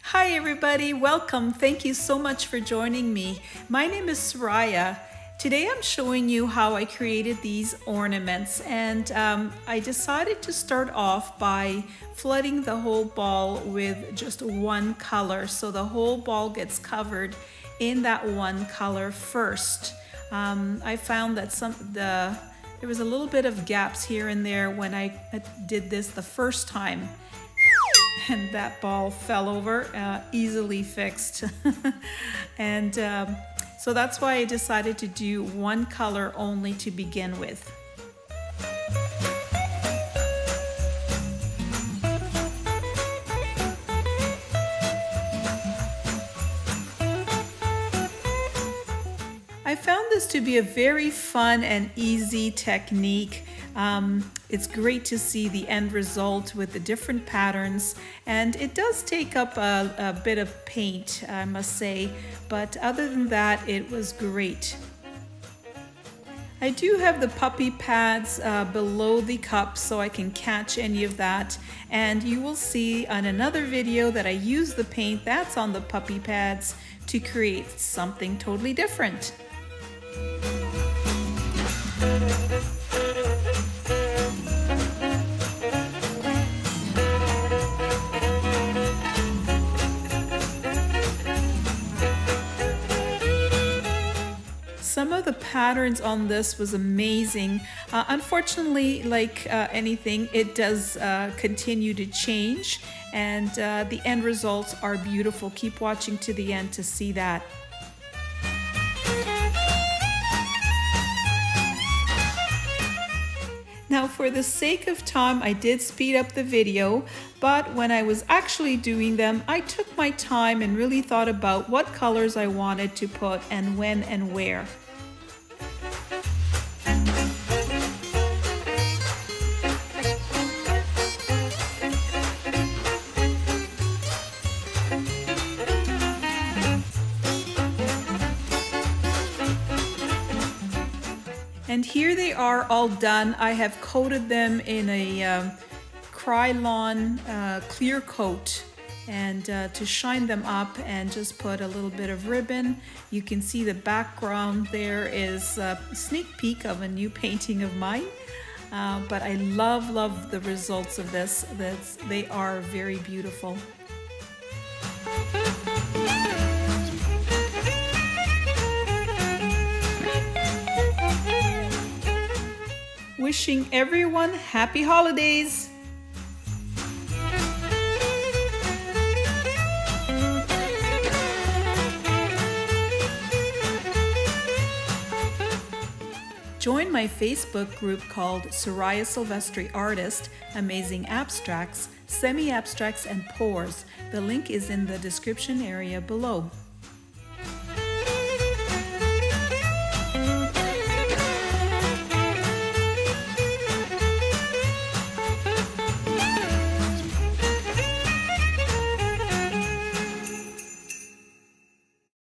Hi everybody, welcome. Thank you so much for joining me. My name is Soraya. Today I'm showing you how I created these ornaments, and I decided to start off by flooding the whole ball with just one color, so the whole ball gets covered in that one color first. I found that there was a little bit of gaps here and there when I did this the first time. And that ball fell over, easily fixed. And so that's why I decided to do one color only to begin with. I found this to be a very fun and easy technique. It's great to see the end result with the different patterns, and it does take up a bit of paint, I must say, but other than that, it was great. I do have the puppy pads below the cup so I can catch any of that, and you will see on another video that I use the paint that's on the puppy pads to create something totally different. Some of the patterns on this was amazing. Unfortunately, like anything, it does continue to change, and the end results are beautiful. Keep watching to the end to see that. Now, for the sake of time, I did speed up the video, but when I was actually doing them, I took my time and really thought about what colors I wanted to put and when and where. And here they are all done. I have coated them in a Krylon clear coat, and to shine them up and just put a little bit of ribbon. You can see the background there is a sneak peek of a new painting of mine. But I love the results of this. They are very beautiful. Wishing everyone happy holidays! Join my Facebook group called SorayaSilvestriArtist, Amazing Abstracts, Semi-Abstracts and Pours. The link is in the description area below.